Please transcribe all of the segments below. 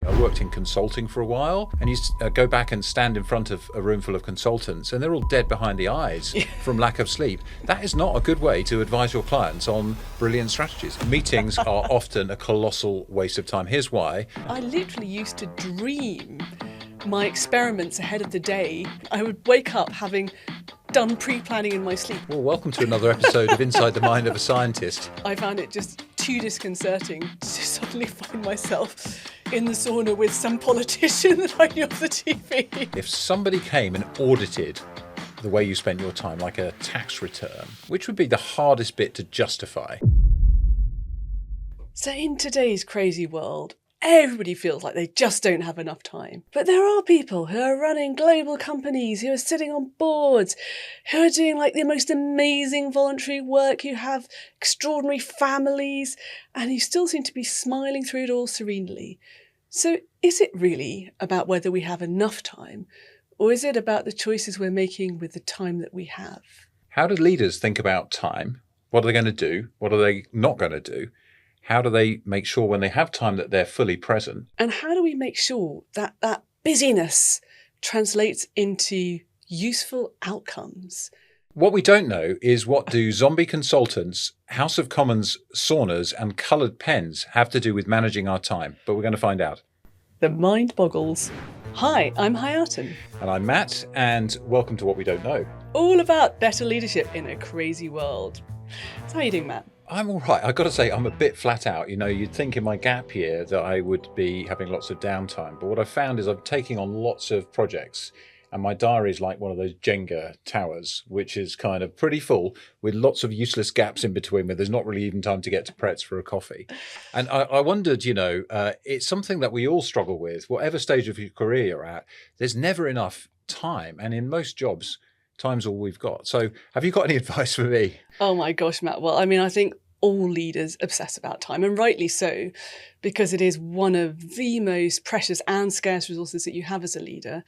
I worked in consulting for a while, and you go back and stand in front of a room full of consultants and they're all dead behind the eyes from lack of sleep. That is not a good way to advise your clients on brilliant strategies. Meetings are often a colossal waste of time. Here's why. I literally used to dream my experiments ahead of the day. I would wake up having done pre-planning in my sleep. Well, welcome to another episode of Inside the Mind of a Scientist. I found it just too disconcerting to suddenly find myself in the sauna with some politician that I knew off the TV. If somebody came and audited the way you spent your time, like a tax return, which would be the hardest bit to justify? So in today's crazy world, everybody feels like they just don't have enough time. But there are people who are running global companies, who are sitting on boards, who are doing like the most amazing voluntary work, who have extraordinary families, and who still seem to be smiling through it all serenely. So is it really about whether we have enough time, or is it about the choices we're making with the time that we have? How do leaders think about time? What are they going to do? What are they not going to do? How do they make sure when they have time that they're fully present? And how do we make sure that that busyness translates into useful outcomes? What we don't know is what do zombie consultants, House of Commons saunas and coloured pens have to do with managing our time? But we're going to find out. The mind boggles. Hi, I'm Hayaatun. And I'm Matt, and welcome to What We Don't Know. All about better leadership in a crazy world. So how are you doing, Matt? I'm all right. I've got to say, I'm a bit flat out. You know, you'd think in my gap year that I would be having lots of downtime. But what I've found is I'm taking on lots of projects. And my diary is like one of those Jenga towers, which is kind of pretty full with lots of useless gaps in between where there's not really even time to get to Pretz for a coffee. And I wondered, it's something that we all struggle with. Whatever stage of your career you're at, there's never enough time. And in most jobs, time's all we've got. So have you got any advice for me? Oh my gosh, Matt. Well, I mean, I think all leaders obsess about time, and rightly so, because it is one of the most precious and scarce resources that you have as a leader.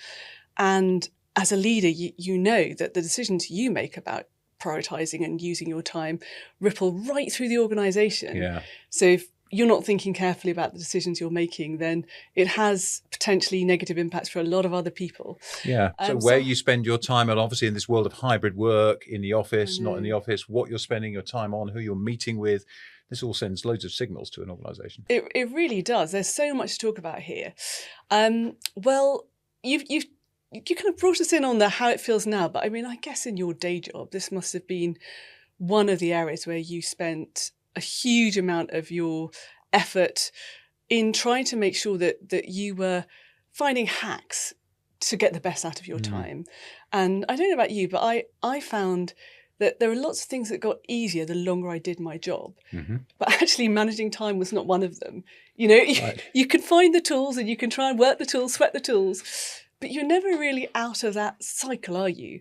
And as a leader, you know that the decisions you make about prioritising and using your time ripple right through the organisation. Yeah. So if you're not thinking carefully about the decisions you're making, then it has potentially negative impacts for a lot of other people. Yeah. So where you spend your time, and obviously in this world of hybrid work, in the office, not in the office, what you're spending your time on, who you're meeting with, this all sends loads of signals to an organisation. It really does. There's so much to talk about here. Well, you kind of brought us in on how it feels now, but I mean, I guess in your day job, this must have been one of the areas where you spent a huge amount of your effort in trying to make sure that you were finding hacks to get the best out of your time. And I don't know about you, but I found that there were lots of things that got easier the longer I did my job. Mm-hmm. But actually managing time was not one of them. You know, you can find the tools and you can try and work the tools, sweat the tools, but you're never really out of that cycle, are you?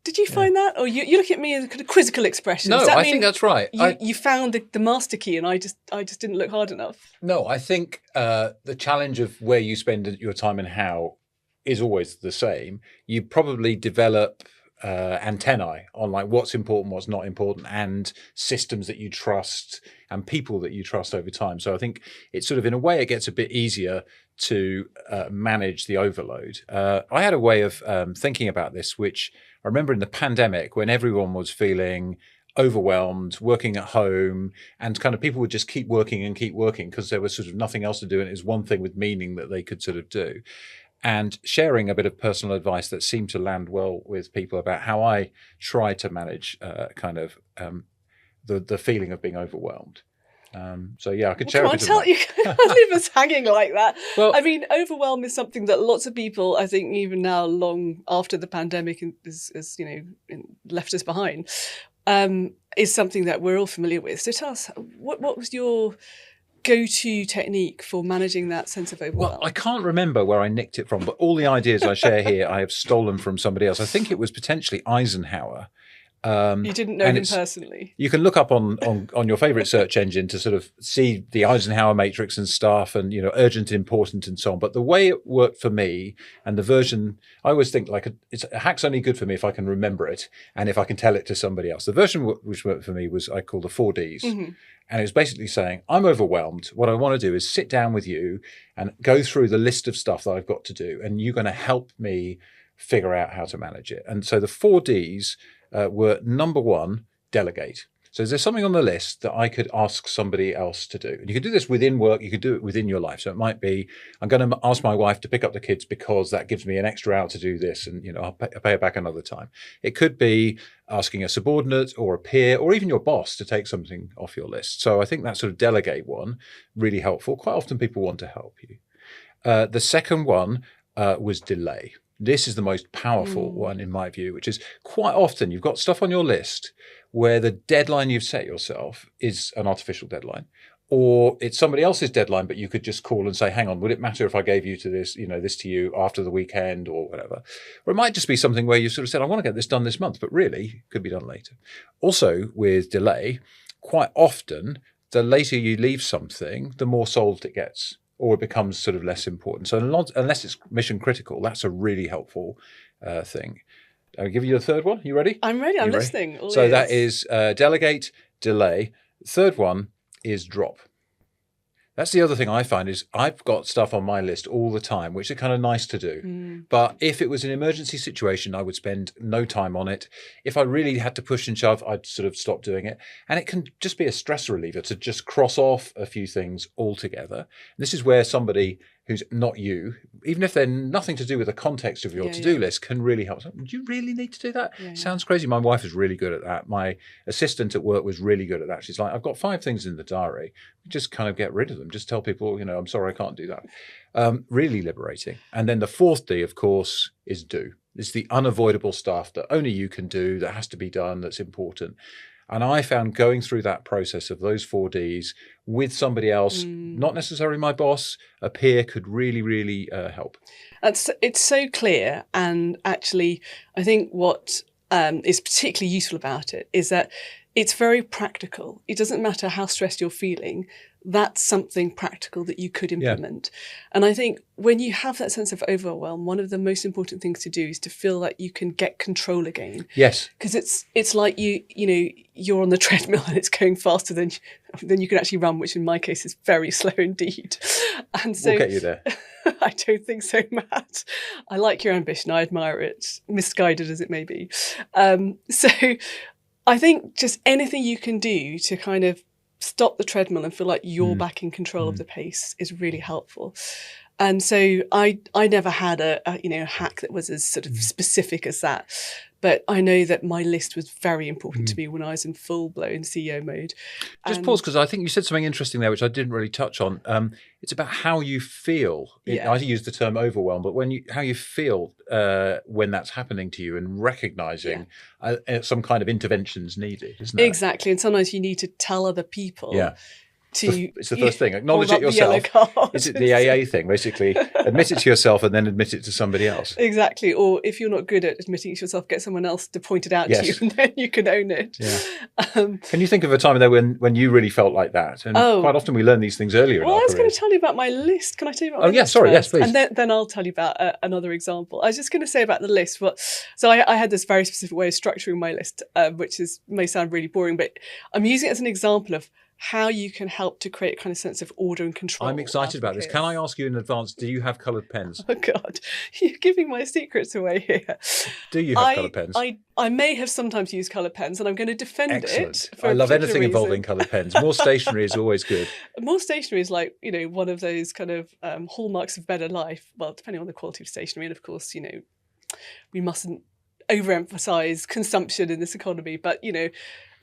Did you find that? Or you look at me as a kind of quizzical expression. No, I think that's right. You found the master key and I just didn't look hard enough. No, I think the challenge of where you spend your time and how is always the same. You probably develop antennae on like what's important, what's not important, and systems that you trust and people that you trust over time. So I think it's sort of, in a way, it gets a bit easier to manage the overload. I had a way of thinking about this, which I remember in the pandemic when everyone was feeling overwhelmed, working at home, and kind of people would just keep working because there was sort of nothing else to do, and it was one thing with meaning that they could sort of do. And sharing a bit of personal advice that seemed to land well with people about how I try to manage the feeling of being overwhelmed. So yeah, I could share a bit of that. You can't leave us hanging like that. Well, I mean, overwhelm is something that lots of people, I think, even now, long after the pandemic is left us behind, is something that we're all familiar with. So tell us, what was your go-to technique for managing that sense of overwhelm? Well, I can't remember where I nicked it from, but all the ideas I share here, I have stolen from somebody else. I think it was potentially Eisenhower. You didn't know and him personally. You can look up on your favorite search engine to sort of see the Eisenhower matrix and stuff, and urgent, important, and so on. But the way it worked for me, and the version, I always think like a hack's only good for me if I can remember it and if I can tell it to somebody else. The version which worked for me was I call the 4Ds. Mm-hmm. And it was basically saying, I'm overwhelmed. What I want to do is sit down with you and go through the list of stuff that I've got to do. And you're going to help me figure out how to manage it. And so the 4Ds were number one, delegate. So is there something on the list that I could ask somebody else to do? And you could do this within work. You could do it within your life. So it might be, I'm going to ask my wife to pick up the kids because that gives me an extra hour to do this. And, I'll pay her back another time. It could be asking a subordinate or a peer or even your boss to take something off your list. So I think that sort of delegate one, really helpful. Quite often people want to help you. The second one was delay. This is the most powerful one in my view, which is quite often you've got stuff on your list where the deadline you've set yourself is an artificial deadline, or it's somebody else's deadline, but you could just call and say, hang on, would it matter if I gave you to this, this to you after the weekend or whatever? Or it might just be something where you sort of said, I want to get this done this month, but really it could be done later. Also with delay, quite often, the later you leave something, the more solved it gets, or it becomes sort of less important. So unless it's mission critical, that's a really helpful thing. I'll give you the third one. You ready? I'm ready. I'm listening. So that is delegate, delay. Third one is drop. That's the other thing I find is I've got stuff on my list all the time, which are kind of nice to do. But if it was an emergency situation, I would spend no time on it. If I really had to push and shove, I'd sort of stop doing it. And it can just be a stress reliever to just cross off a few things altogether. This is where somebody who's not you, even if they're nothing to do with the context of your to-do list, can really help. So, do you really need to do that? Sounds crazy. My wife is really good at that. My assistant at work was really good at that. She's like, I've got 5 things in the diary. Just kind of get rid of them. Just tell people, I'm sorry, I can't do that. Really liberating. And then the fourth D, of course, is do. It's the unavoidable stuff that only you can do, that has to be done, that's important. And I found going through that process of those 4Ds with somebody else, not necessarily my boss, a peer, could really, really help. It's so clear. And actually, I think what is particularly useful about it is that it's very practical. It doesn't matter how stressed you're feeling. That's something practical that you could implement. And I think when you have that sense of overwhelm, one of the most important things to do is to feel like you can get control again. Yes. Because it's like you're on the treadmill and it's going faster than you can actually run, which in my case is very slow indeed. And so we'll get you there. I don't think so, Matt. I like your ambition. I admire it, misguided as it may be. So I think just anything you can do to kind of stop the treadmill and feel like you're back in control of the pace is really helpful. And so I never had a hack that was as sort of specific as that. But I know that my list was very important to me when I was in full-blown CEO mode. Just pause, because I think you said something interesting there, which I didn't really touch on. It's about how you feel. I use the term overwhelm, but how you feel when that's happening to you, and recognising some kind of interventions needed, isn't it? Exactly. And sometimes you need to tell other people. Yeah. It's the first thing. Acknowledge it yourself. Is it the AA thing? Basically, admit it to yourself and then admit it to somebody else. Exactly. Or if you're not good at admitting it to yourself, get someone else to point it out to you, and then you can own it. Yeah. Can you think of a time though when you really felt like that? And quite often we learn these things earlier. Well, I was going to tell you about my list. Can I tell you about my list? Sorry. Yes, please. And then I'll tell you about another example. I was just going to say about the list. So I had this very specific way of structuring my list, which may sound really boring, but I'm using it as an example of how you can help to create a kind of sense of order and control. I'm excited about this. Can I ask you in advance, do you have coloured pens? Oh, God. You're giving my secrets away here. Do you have coloured pens? I may have sometimes used coloured pens, and I'm going to defend it. I love anything involving coloured pens. More stationery is always good. More stationery is like, one of those kind of hallmarks of better life. Well, depending on the quality of stationery. And of course, we mustn't overemphasize consumption in this economy, but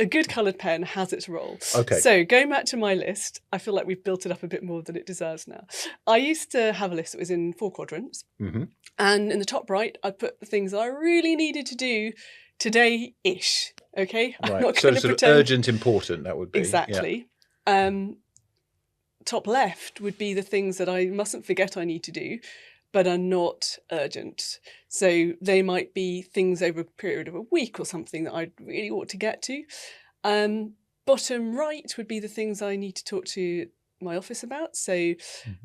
a good coloured pen has its role. Okay. So going back to my list, I feel like we've built it up a bit more than it deserves now. I used to have a list that was in 4 quadrants, and in the top right, I put the things that I really needed to do today-ish. Okay, right. I'm not so going to sort pretend. Of urgent, important. That would be exactly. Yeah. Top left would be the things that I mustn't forget I need to do, but are not urgent. So they might be things over a period of a week or something that I really ought to get to. Bottom right would be the things I need to talk to my office about. So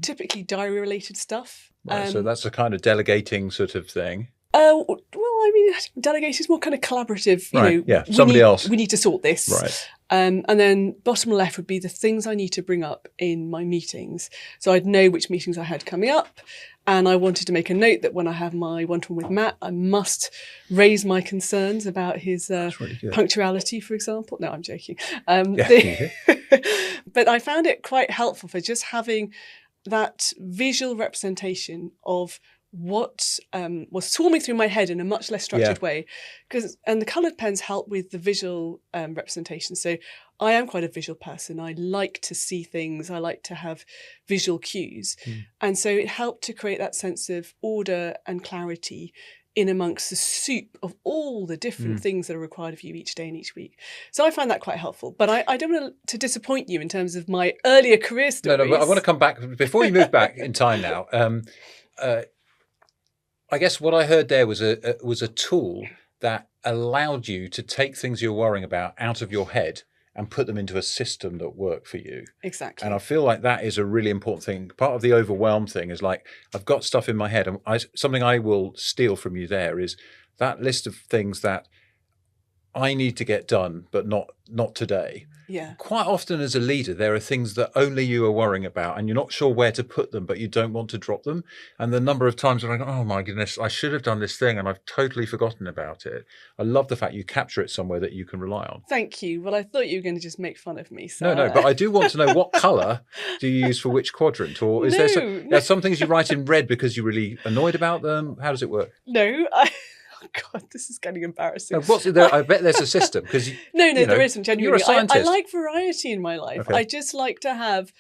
typically diary related stuff. Right, so that's a kind of delegating sort of thing. Well, I mean, delegate is more kind of collaborative. You know, somebody else. We need to sort this. Right. And then bottom left would be the things I need to bring up in my meetings. So I'd know which meetings I had coming up. And I wanted to make a note that when I have my one-to-one with Matt, I must raise my concerns about his punctuality, for example. No, I'm joking. But I found it quite helpful for just having that visual representation of what was swarming through my head in a much less structured way, and the coloured pens help with the visual representation. So I am quite a visual person. I like to see things. I like to have visual cues, and so it helped to create that sense of order and clarity in amongst the soup of all the different things that are required of you each day and each week. So I find that quite helpful. But I don't want to disappoint you in terms of my earlier career stories. No, but I want to come back before you move back in time now. I guess what I heard there was a tool that allowed you to take things you're worrying about out of your head and put them into a system that worked for you. Exactly. And I feel like that is a really important thing. Part of the overwhelm thing is like, I've got stuff in my head, and something I will steal from you there is that list of things that I need to get done, but not today. Yeah. Quite often as a leader, there are things that only you are worrying about and you're not sure where to put them, but you don't want to drop them. And the number of times when I go, oh my goodness, I should have done this thing and I've totally forgotten about it. I love the fact you capture it somewhere that you can rely on. Thank you. Well, I thought you were going to just make fun of me. So. No, but I do want to know what colour do you use for which quadrant? Or is there some things you write in red because you're really annoyed about them? How does it work? No, oh God, this is getting embarrassing. No, I bet there's a system because no, there isn't. Genuinely, you're a scientist. I like variety in my life. Okay. I just like to have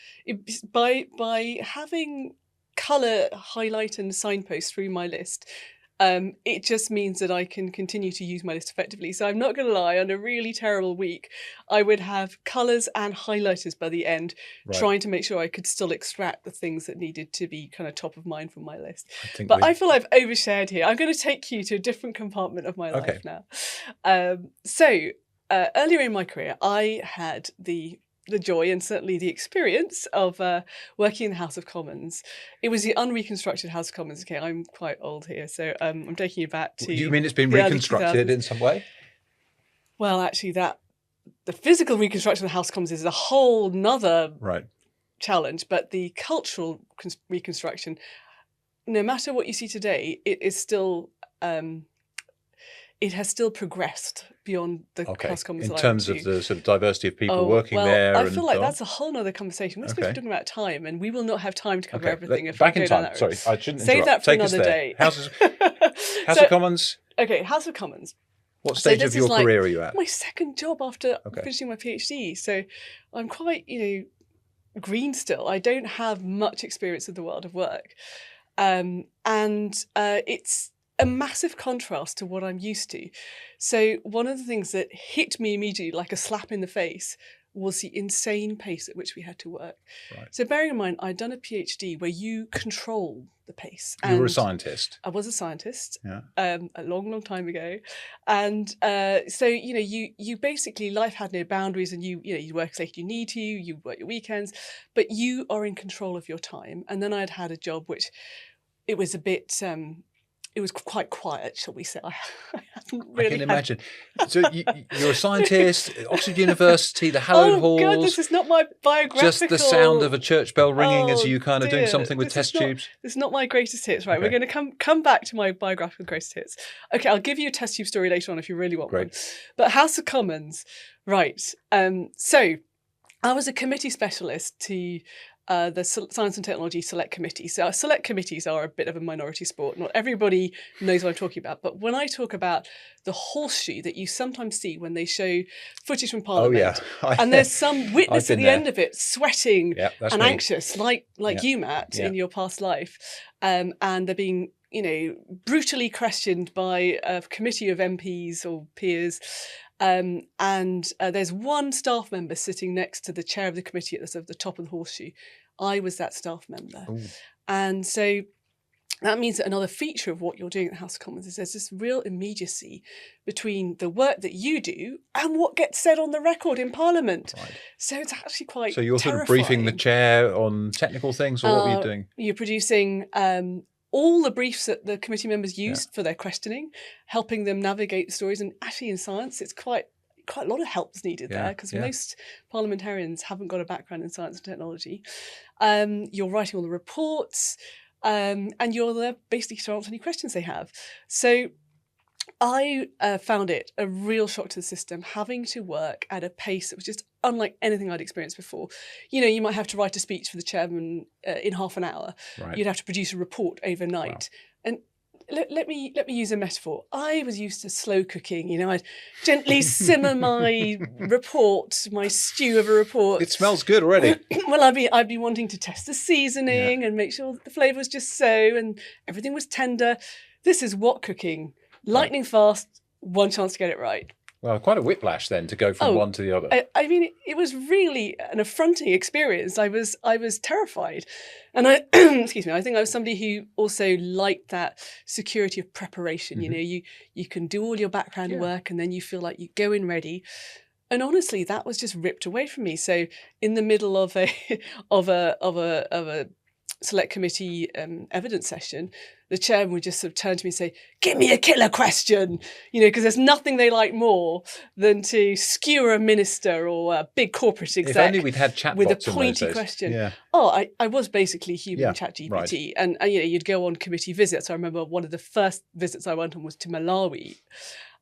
by having colour highlight and signpost through my list. It just means that I can continue to use my list effectively. So I'm not going to lie, on a really terrible week, I would have colours and highlighters by the end, trying to make sure I could still extract the things that needed to be kind of top of mind from my list. I feel I've overshared here. I'm going to take you to a different compartment of my life now. Earlier in my career, I had the joy and certainly the experience of working in the House of Commons. It was the unreconstructed House of Commons. Okay, I'm quite old here, so I'm taking you back to... You mean it's been reconstructed in some way? Well, actually, the physical reconstruction of the House of Commons is a whole nother challenge, but the cultural reconstruction, no matter what you see today, it is still... it has still progressed beyond the House of Commons. In terms of the sort of diversity of people working there. I feel like that's a whole other conversation. We're supposed to be talking about time, and we will not have time to cover everything. Back in time. Sorry, I shouldn't save interrupt. that for another day. House of Commons. Okay, House of Commons. What stage of your career are you at? My second job after finishing my PhD. So I'm quite, green still. I don't have much experience in the world of work, and it's a massive contrast to what I'm used to. So one of the things that hit me immediately like a slap in the face was the insane pace at which we had to work. Right. So bearing in mind, I'd done a PhD where you control the pace. You were a scientist. I was a scientist a long, long time ago. And so, you basically, life had no boundaries, and you work as late as you need to, you work your weekends, but you are in control of your time. And then I'd had a job which it was a bit... it was quite quiet, shall we say. I can imagine. So you're a scientist, Oxford University, the hallowed halls. Oh God, this is not my biographical. Just the sound of a church bell ringing as you kind of doing something with test tubes. This is not my greatest hits, right? Okay. We're going to come back to my biographical greatest hits. Okay, I'll give you a test tube story later on if you really want one. But House of Commons, right. So I was a committee specialist to... the Science and Technology Select Committee. So select committees are a bit of a minority sport. Not everybody knows what I'm talking about. But when I talk about the horseshoe that you sometimes see when they show footage from Parliament, and there's some witness at the end of it sweating and anxious, like you, Matt, in your past life, and they're being brutally questioned by a committee of MPs or peers. And there's one staff member sitting next to the chair of the committee at the top of the horseshoe. I was that staff member. Ooh. And so That means that another feature of what you're doing at the House of Commons is there's this real immediacy between the work that you do and what gets said on the record in Parliament. Right. So it's actually quite So you're terrifying. sort of briefing the chair on technical things, or what were you doing? You're producing all the briefs that the committee members used for their questioning, helping them navigate the stories. And actually in science, it's quite a lot of help is needed there, because most parliamentarians haven't got a background in science and technology. You're writing all the reports, and you're there basically to answer any questions they have. So I found it a real shock to the system, having to work at a pace that was just unlike anything I'd experienced before. You know, you might have to write a speech for the chairman in half an hour. Right. You'd have to produce a report overnight. Wow. And let me use a metaphor. I was used to slow cooking. You know, I'd gently simmer my report, my stew of a report. It smells good already. Well, I'd be wanting to test the seasoning and make sure that the flavour was just so and everything was tender. This is what cooking. Lightning fast, one chance to get it right. Well, quite a whiplash then to go from one to the other. I mean, it was really an affronting experience. I was terrified. And I, excuse me, I think I was somebody who also liked that security of preparation. Mm-hmm. You know, you can do all your background work and then you feel like you go in ready. And honestly, that was just ripped away from me. So in the middle of a select committee evidence session, the chairman would just sort of turn to me and say, "Give me a killer question," you know, because there's nothing they like more than to skewer a minister or a big corporate exec. If only we'd had chatbots with a pointy question. Yeah. Oh, I was basically human ChatGPT, right. and you know, you'd go on committee visits. I remember one of the first visits I went on was to Malawi,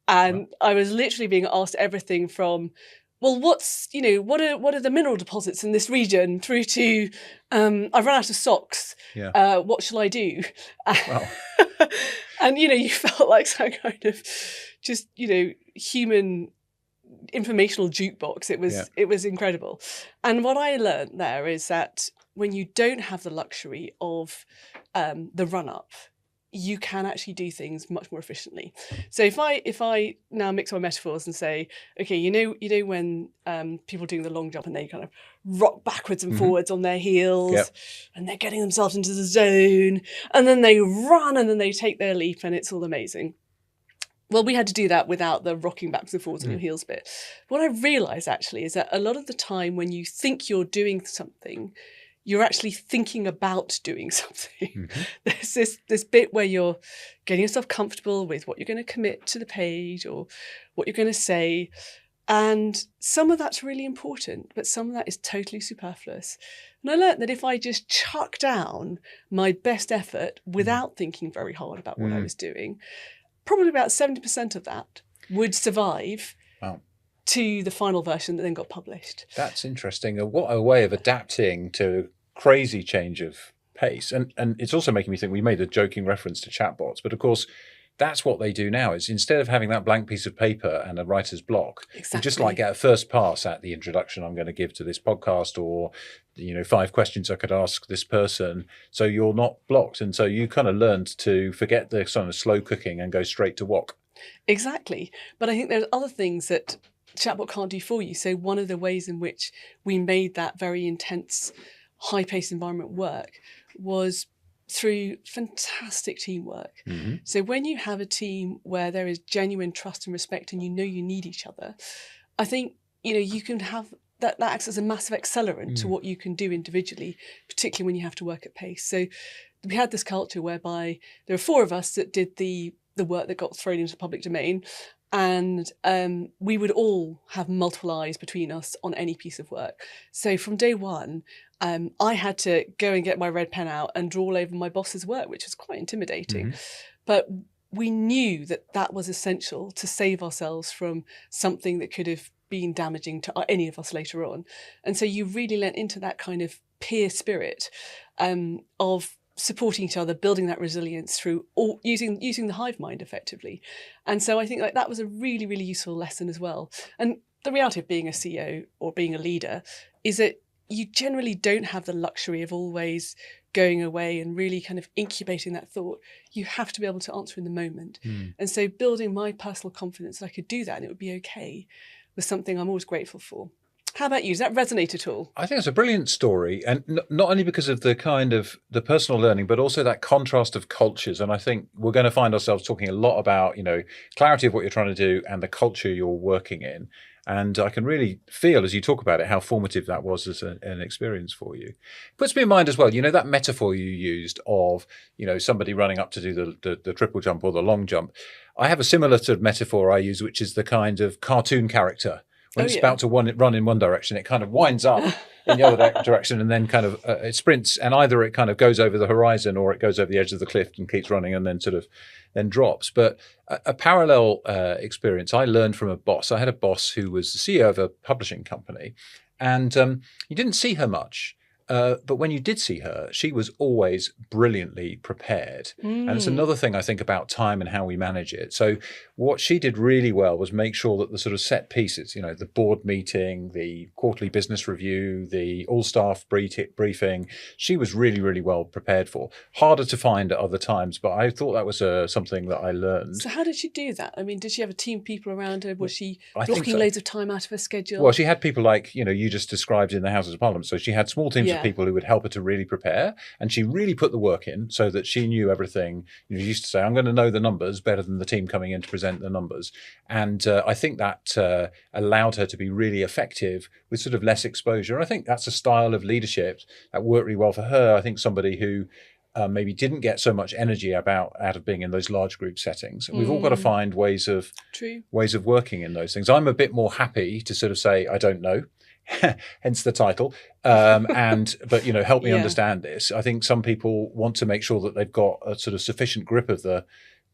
and I was literally being asked everything from, well, what are the mineral deposits in this region, through to, I've run out of socks. Yeah. What shall I do? Wow. And, you know, you felt like some kind of just, you know, human informational jukebox. It was incredible. And what I learned there is that when you don't have the luxury of the run-up, you can actually do things much more efficiently. So if I now mix my metaphors and say, okay, you know when people are doing the long jump and they kind of rock backwards and forwards on their heels, and they're getting themselves into the zone, and then they run and then they take their leap and it's all amazing. Well, we had to do that without the rocking backwards and forwards on your heels bit. What I realised actually is that a lot of the time when you think you're doing something, you're actually thinking about doing something. Mm-hmm. There's this bit where you're getting yourself comfortable with what you're going to commit to the page or what you're going to say. And some of that's really important, but some of that is totally superfluous. And I learned that if I just chuck down my best effort without thinking very hard about what I was doing, probably about 70% of that would survive to the final version that then got published. That's interesting. What a way of adapting to crazy change of pace. And it's also making me think, we made a joking reference to chatbots, but of course that's what they do now. Is instead of having that blank piece of paper and a writer's block, you just like get a first pass at the introduction I'm going to give to this podcast, or, you know, 5 questions I could ask this person. So you're not blocked. And so you kind of learned to forget the sort of slow cooking and go straight to wok. Exactly. But I think there's other things that chatbot can't do for you. So one of the ways in which we made that very intense, high-paced environment work was through fantastic teamwork. Mm-hmm. So when you have a team where there is genuine trust and respect and you know you need each other, I think, you know, you can have that acts as a massive accelerant to what you can do individually, particularly when you have to work at pace. So we had this culture whereby there were 4 of us that did the work that got thrown into the public domain, and we would all have multiple eyes between us on any piece of work. So from day one, I had to go and get my red pen out and draw all over my boss's work, which was quite intimidating. Mm-hmm. But we knew that that was essential to save ourselves from something that could have been damaging to any of us later on. And so you really lent into that kind of peer spirit of supporting each other, building that resilience through all, using the hive mind effectively. And so I think like that was a really, really useful lesson as well. And the reality of being a CEO or being a leader is that you generally don't have the luxury of always going away and really kind of incubating that thought. You have to be able to answer in the moment. And so building my personal confidence that I could do that and it would be okay was something I'm always grateful for. How about you? Does that resonate at all? I think it's a brilliant story, and not only because of the kind of the personal learning, but also that contrast of cultures. And I think we're going to find ourselves talking a lot about, clarity of what you're trying to do and the culture you're working in. And I can really feel, as you talk about it, how formative that was as an experience for you. Puts me in mind as well, that metaphor you used of, somebody running up to do the triple jump or the long jump. I have a similar sort of metaphor I use, which is the kind of cartoon character. When it's about to run in one direction, it kind of winds up in the other direction and then kind of it sprints, and either it kind of goes over the horizon or it goes over the edge of the cliff and keeps running and then then drops. But a parallel experience I learned from a boss. I had a boss who was the CEO of a publishing company, and you didn't see her much. But when you did see her, she was always brilliantly prepared. And it's another thing I think about time and how we manage it. So what she did really well was make sure that the sort of set pieces, the board meeting, the quarterly business review, the all-staff briefing, she was really, really well prepared for. Harder to find at other times, but I thought that was something that I learned. So how did she do that? I mean, did she have a team of people around her? Was she blocking loads of time out of her schedule? Well, she had people like, you just described in the Houses of Parliament. So she had small teams of people who would help her to really prepare, and she really put the work in so that she knew everything. She used to say, I'm going to know the numbers better than the team coming in to present the numbers. And I think that allowed her to be really effective with sort of less exposure. I think that's a style of leadership that worked really well for her. I think somebody who maybe didn't get so much energy out of being in those large group settings. We've all got to find ways of working in those things. I'm a bit more happy to sort of say, I don't know. Hence the title, but help me understand this. I think some people want to make sure that they've got a sort of sufficient grip of the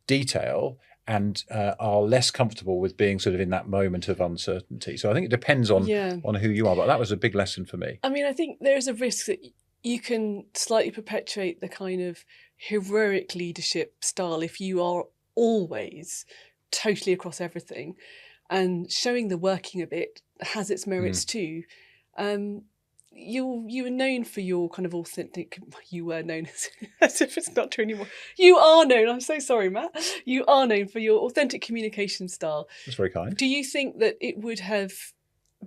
detail and are less comfortable with being sort of in that moment of uncertainty. So I think it depends on who you are, but that was a big lesson for me. I mean, I think there's a risk that you can slightly perpetuate the kind of heroic leadership style if you are always totally across everything. And showing the working of it has its merits too. You were known for your kind of authentic. You were known as if it's not true anymore. You are known. I'm so sorry, Matt. You are known for your authentic communication style. That's very kind. Do you think that it would have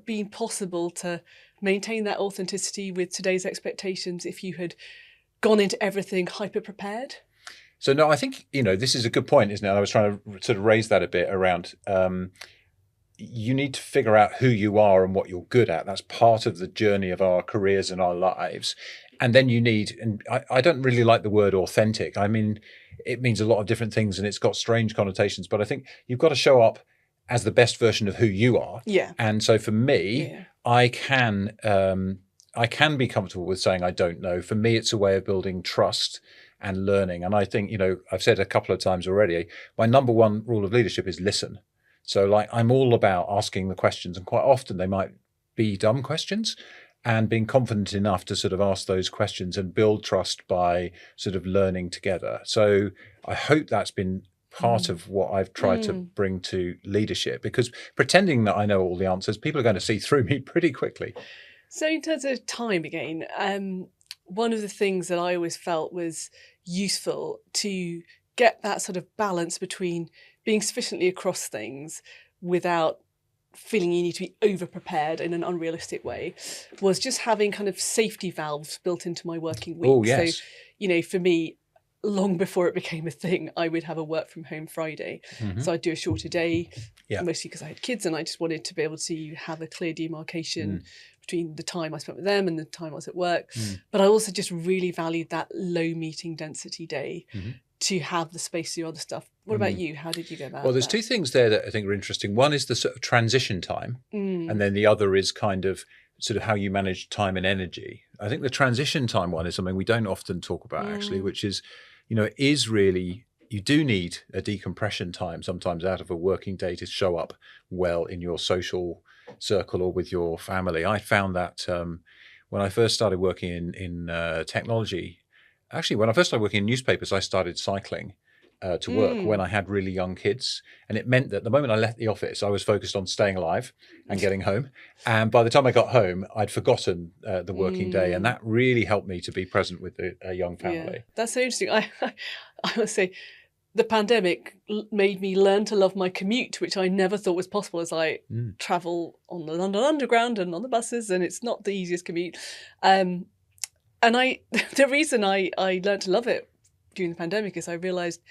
been possible to maintain that authenticity with today's expectations if you had gone into everything hyper prepared? So no, I think this is a good point, isn't it? I was trying to sort of raise that a bit around. You need to figure out who you are and what you're good at. That's part of the journey of our careers and our lives. And then you need, and I don't really like the word authentic. I mean, it means a lot of different things and it's got strange connotations, but I think you've got to show up as the best version of who you are. Yeah. And so for me, I can be comfortable with saying I don't know. For me, it's a way of building trust and learning. And I think, I've said a couple of times already, my number one rule of leadership is listen. So I'm all about asking the questions, and quite often they might be dumb questions, and being confident enough to sort of ask those questions and build trust by sort of learning together. So I hope that's been part of what I've tried to bring to leadership, because pretending that I know all the answers, people are going to see through me pretty quickly. So in terms of time again, one of the things that I always felt was useful to get that sort of balance between being sufficiently across things without feeling you need to be over-prepared in an unrealistic way was just having kind of safety valves built into my working week. Oh, yes. So, for me, long before it became a thing, I would have a work from home Friday. So I'd do a shorter day, mostly because I had kids and I just wanted to be able to have a clear demarcation between the time I spent with them and the time I was at work. But I also just really valued that low meeting density day to have the space to do other stuff. What about you? How did you go about that? Well, there's two things there that I think are interesting. One is the sort of transition time, and then the other is kind of sort of how you manage time and energy. I think the transition time one is something we don't often talk about actually, which is, is really, you do need a decompression time sometimes out of a working day to show up well in your social circle or with your family. I found that when I first started working in technology, actually, when I first started working in newspapers, I started cycling to work when I had really young kids. And it meant that the moment I left the office, I was focused on staying alive and getting home. And by the time I got home, I'd forgotten the working day. And that really helped me to be present with a young family. Yeah, that's so interesting. I must say, the pandemic made me learn to love my commute, which I never thought was possible as I travel on the London Underground and on the buses, and it's not the easiest commute. And the reason I learned to love it during the pandemic is I realised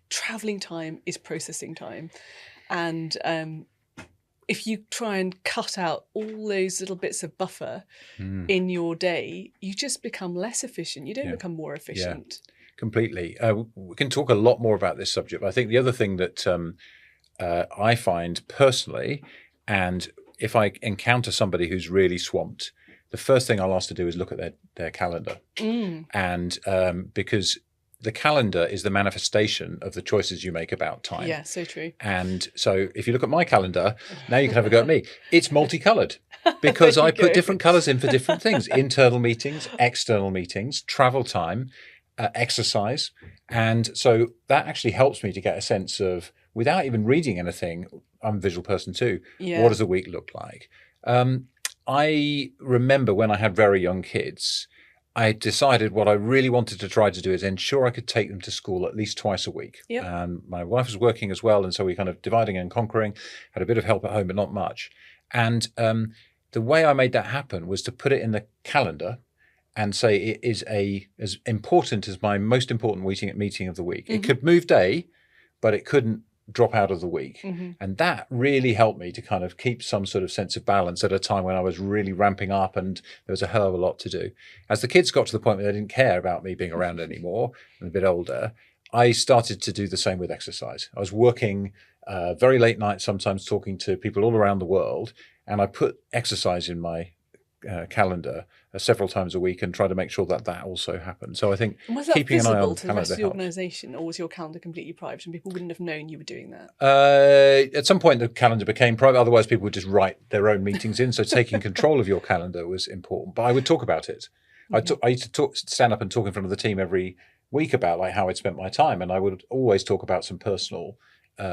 travelling time is processing time. And if you try and cut out all those little bits of buffer in your day, you just become less efficient. You don't become more efficient. Yeah, completely. We can talk a lot more about this subject. But I think the other thing that I find personally, and if I encounter somebody who's really swamped, the first thing I'll ask to do is look at their calendar. And because the calendar is the manifestation of the choices you make about time. Yeah, so true. And so if you look at my calendar, now you can have a go at me. It's multicolored because I put different colors in for different things: internal meetings, external meetings, travel time, exercise. And so that actually helps me to get a sense of, without even reading anything, I'm a visual person too, what does a week look like? I remember when I had very young kids, I decided what I really wanted to try to do is ensure I could take them to school at least twice a week. And my wife was working as well, and so we kind of dividing and conquering, had a bit of help at home, but not much. And the way I made that happen was to put it in the calendar and say it is as important as my most important meeting of the week. It could move day, but it couldn't drop out of the week. And that really helped me to kind of keep some sort of sense of balance at a time when I was really ramping up and there was a hell of a lot to do. As the kids got to the point where they didn't care about me being around anymore and a bit older, I started to do the same with exercise. I was working very late nights, sometimes talking to people all around the world, and I put exercise in my calendar several times a week and try to make sure that also happened. So I think keeping an eye on the calendar to the rest of the organisation, or was your calendar completely private and people wouldn't have known you were doing that? At some point the calendar became private, otherwise people would just write their own meetings in. So taking control of your calendar was important, but I would talk about it. I used to stand up and talk in front of the team every week about like how I'd spent my time, and I would always talk about some personal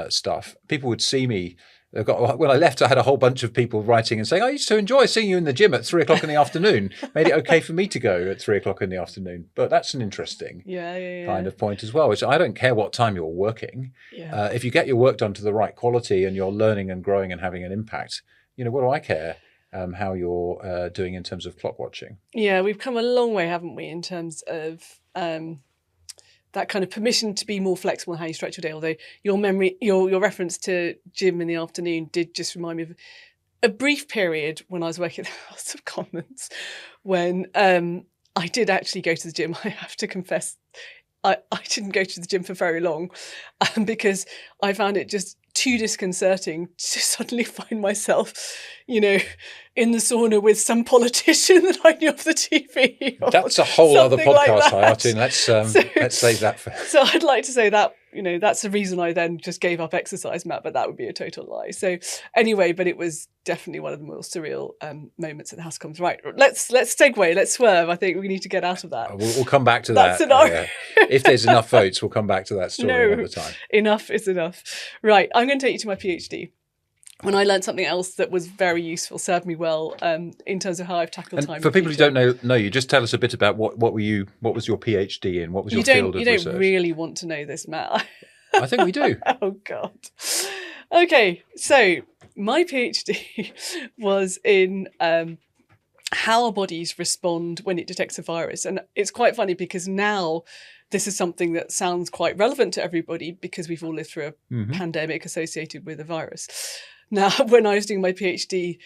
stuff. People would see me. When I left, I had a whole bunch of people writing and saying, I used to enjoy seeing you in the gym at 3 o'clock in the afternoon. Made it okay for me to go at 3 o'clock in the afternoon. But that's an interesting kind of point as well, which I don't care what time you're working. If you get your work done to the right quality and you're learning and growing and having an impact, what do I care how you're doing in terms of clock watching? Yeah, we've come a long way, haven't we, in terms of that kind of permission to be more flexible in how you stretch your day. Although your reference to gym in the afternoon did just remind me of a brief period when I was working at the House of Commons when I did actually go to the gym. I have to confess, I didn't go to the gym for very long because I found it just too disconcerting to suddenly find myself, in the sauna with some politician that I knew off the TV. That's a whole other podcast, Hayaatun. Let's save that for. So I'd like to say that, that's the reason I then just gave up exercise, Matt, but that would be a total lie. So anyway, but it was definitely one of the more surreal moments at the House of Commons. Right, let's segue, let's swerve. I think we need to get out of that. We'll come back to that. If there's enough votes, we'll come back to that story another time. Enough is enough. Right, I'm going to take you to my PhD. When I learned something else that was very useful, served me well in terms of how I've tackled time. For people who don't know you, just tell us a bit about what was your PhD in? What was your field of research? You don't really want to know this, Matt. I think we do. Oh, God. Okay, so my PhD was in how our bodies respond when it detects a virus. And it's quite funny because now this is something that sounds quite relevant to everybody because we've all lived through a pandemic associated with a virus. Now, when I was doing my PhD,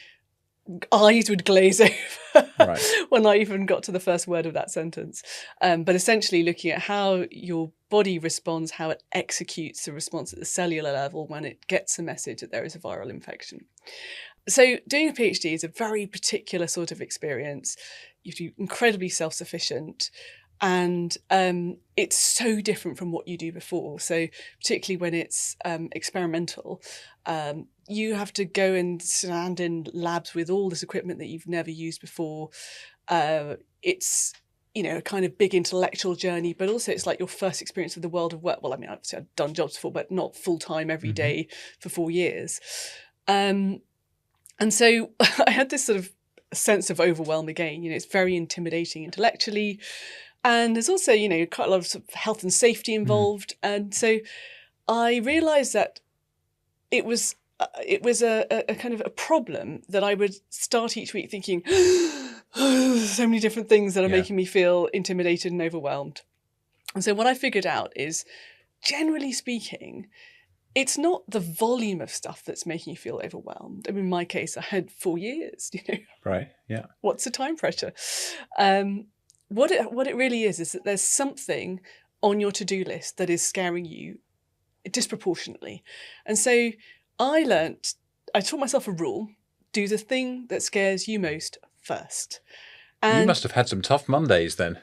eyes would glaze over when I even got to the first word of that sentence. But essentially looking at how your body responds, how it executes the response at the cellular level when it gets a message that there is a viral infection. So doing a PhD is a very particular sort of experience. You have to be incredibly self-sufficient. And it's so different from what you do before. So particularly when it's experimental, you have to go and stand in labs with all this equipment that you've never used before. It's, a kind of big intellectual journey, but also it's like your first experience of the world of work. Well, I mean, obviously I've done jobs before, but not full-time every day for 4 years. And so I had this sort of sense of overwhelm again. It's very intimidating intellectually. And there's also, quite a lot of, sort of health and safety involved. And so I realised that it was a kind of a problem that I would start each week thinking, so many different things that are making me feel intimidated and overwhelmed. And so what I figured out is, generally speaking, it's not the volume of stuff that's making you feel overwhelmed. I mean, in my case, I had 4 years, Right, yeah. What's the time pressure? What it really is that there's something on your to-do list that is scaring you disproportionately. And so I taught myself a rule: do the thing that scares you most first. And you must have had some tough Mondays then.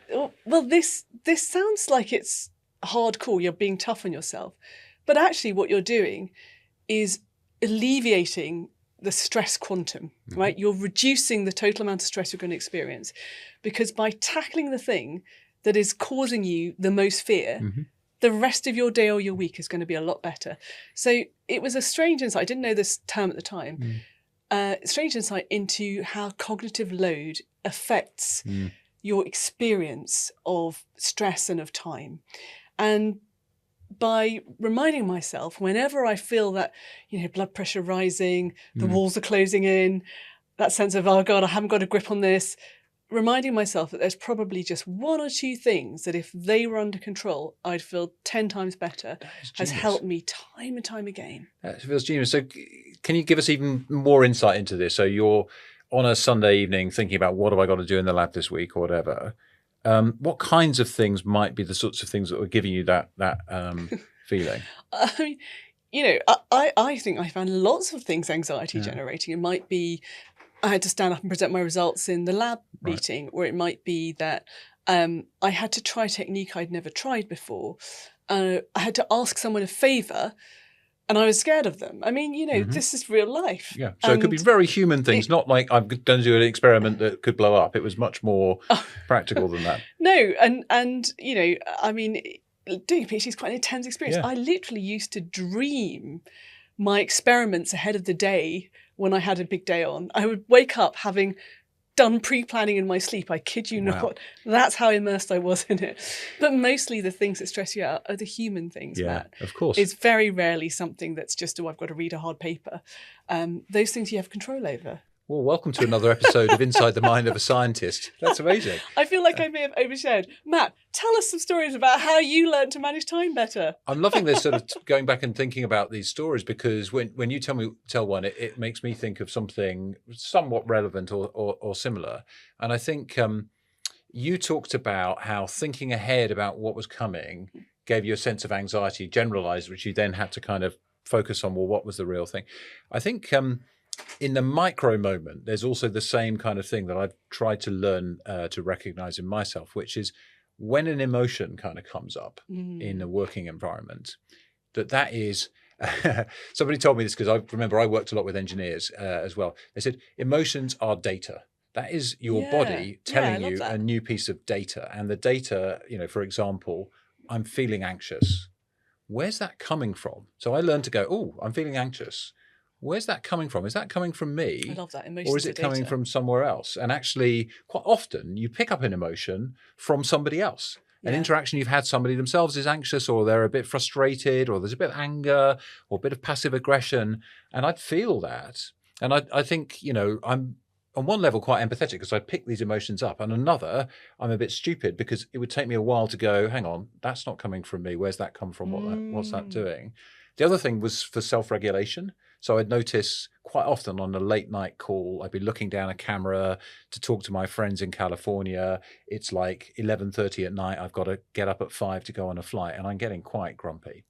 Well, this sounds like it's hardcore, you're being tough on yourself. But actually what you're doing is alleviating the stress quantum, right? You're reducing the total amount of stress you're going to experience, because by tackling the thing that is causing you the most fear, the rest of your day or your week is going to be a lot better. So it was a strange insight. I didn't know this term at the time. Strange insight into how cognitive load affects your experience of stress and of time. And by reminding myself, whenever I feel that, blood pressure rising, the walls are closing in, that sense of, oh God, I haven't got a grip on this, reminding myself that there's probably just 1 or 2 things that if they were under control, I'd feel 10 times better, has helped me time and time again. That feels genius. So can you give us even more insight into this? So you're on a Sunday evening thinking about, what have I got to do in the lab this week or whatever. What kinds of things might be the sorts of things that were giving you that feeling? I mean, I think I found lots of things anxiety generating. It might be I had to stand up and present my results in the lab meeting, or it might be that I had to try a technique I'd never tried before. I had to ask someone a favour, and I was scared of them. I mean, this is real life. Yeah. So it could be very human things, not like I'm going to do an experiment that could blow up. It was much more practical than that. No, and I mean, doing a PhD is quite an intense experience. Yeah. I literally used to dream my experiments ahead of the day when I had a big day on. I would wake up having done pre-planning in my sleep. I kid you not. That's how immersed I was in it. But mostly the things that stress you out are the human things, Matt. Of course. It's very rarely something that's just, I've got to read a hard paper. Those things you have control over. Well, welcome to another episode of Inside the Mind of a Scientist. That's amazing. I feel like I may have overshared. Matt, tell us some stories about how you learned to manage time better. I'm loving this sort of going back and thinking about these stories, because when you tell one, it makes me think of something somewhat relevant or similar. And I think you talked about how thinking ahead about what was coming gave you a sense of anxiety generalized, which you then had to kind of focus on, well, what was the real thing? I think in the micro moment, there's also the same kind of thing that I've tried to learn to recognize in myself, which is when an emotion kind of comes up in a working environment, that is, somebody told me this because I remember I worked a lot with engineers as well. They said, emotions are data. That is your body telling you a new piece of data. And the data, for example, I'm feeling anxious. Where's that coming from? So I learned to go, oh, I'm feeling anxious. Where's that coming from? Is that coming from me? I love that. Emotions or is it coming from somewhere else? And actually, quite often, you pick up an emotion from somebody else. An interaction you've had, somebody themselves is anxious, or they're a bit frustrated, or there's a bit of anger, or a bit of passive aggression. And I'd feel that. And I think, I'm on one level quite empathetic because I pick these emotions up. And another, I'm a bit stupid because it would take me a while to go, hang on, that's not coming from me. Where's that come from? What's that doing? The other thing was for self-regulation. So I'd notice quite often on a late night call, I'd be looking down a camera to talk to my friends in California. It's like 11:30 at night. I've got to get up at 5 to go on a flight, and I'm getting quite grumpy.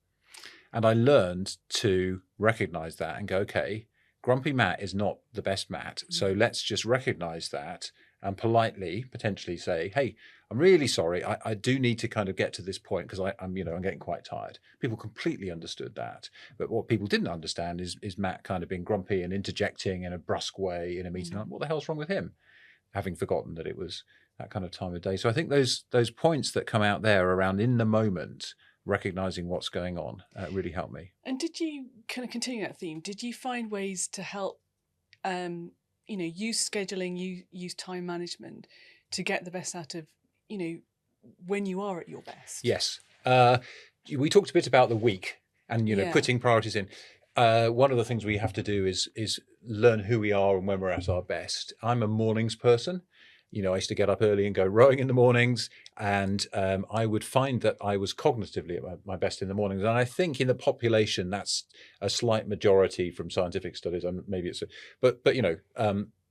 And I learned to recognize that and go, okay, grumpy Matt is not the best Matt. So let's just recognize that and politely potentially say, hey, I'm really sorry. I do need to kind of get to this point because I'm getting quite tired. People completely understood that. But what people didn't understand is Matt kind of being grumpy and interjecting in a brusque way in a meeting. Like, what the hell's wrong with him? Having forgotten that it was that kind of time of day. So I think those points that come out there around in the moment, recognizing what's going on, really helped me. And did you kind of continue that theme? Did you find ways to help, use scheduling, use time management to get the best out of, when you are at your best? Yes. We talked a bit about the week and, putting priorities in. One of the things we have to do is learn who we are and when we're at our best. I'm a mornings person. I used to get up early and go rowing in the mornings, and I would find that I was cognitively at my best in the mornings. And I think in the population, that's a slight majority from scientific studies. Maybe it's, but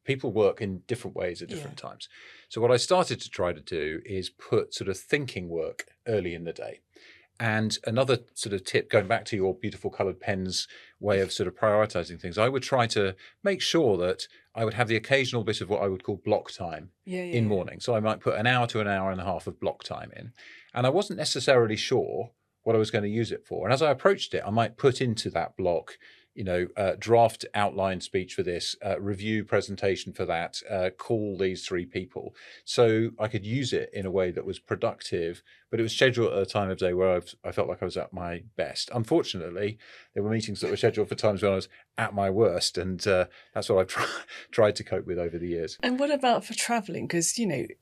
people work in different ways at different times. So what I started to try to do is put sort of thinking work early in the day. And another sort of tip, going back to your beautiful coloured pens way of sort of prioritising things, I would try to make sure that I would have the occasional bit of what I would call block time in morning. So I might put an hour to an hour and a half of block time in. And I wasn't necessarily sure what I was going to use it for. And as I approached it, I might put into that block, draft outline speech for this, review presentation for that, call these 3 people. So I could use it in a way that was productive, but it was scheduled at a time of day where I felt like I was at my best. Unfortunately, there were meetings that were scheduled for times when I was at my worst, and that's what I've tried to cope with over the years. And what about for travelling? Because,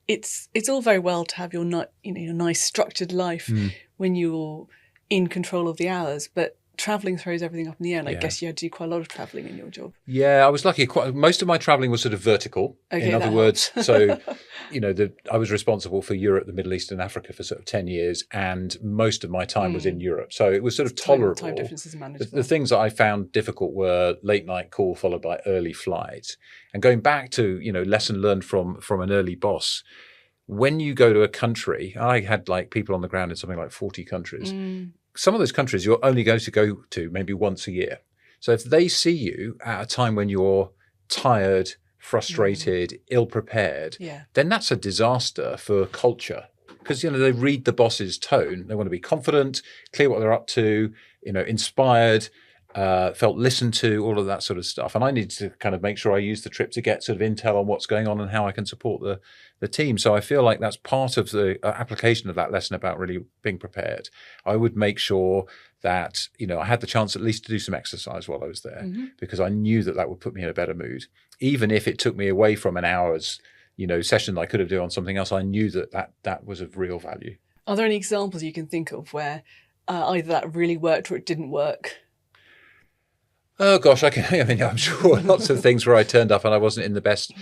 it's all very well to have your nice structured life when you're in control of the hours, but travelling throws everything up in the air, and I guess you had to do quite a lot of travelling in your job. Yeah, I was lucky. Most of my travelling was sort of vertical. Okay, in other words, so I was responsible for Europe, the Middle East, and Africa for sort of 10 years, and most of my time was in Europe. So it was sort of tolerable. Time differences manageable. The things that I found difficult were late night call followed by early flights. And going back to lesson learned from an early boss. When you go to a country, I had like people on the ground in something like 40 countries. Some of those countries you're only going to go to maybe once a year. So if they see you at a time when you're tired, frustrated, ill-prepared, then that's a disaster for culture. Because, they read the boss's tone. They want to be confident, clear what they're up to, inspired, felt listened to, all of that sort of stuff. And I needed to kind of make sure I used the trip to get sort of intel on what's going on and how I can support the team. So I feel like that's part of the application of that lesson about really being prepared. I would make sure that, I had the chance at least to do some exercise while I was there, because I knew that would put me in a better mood. Even if it took me away from an hour's, session that I could have done on something else, I knew that was of real value. Are there any examples you can think of where either that really worked or it didn't work? Oh gosh, I'm sure lots of things where I turned up and I wasn't in the best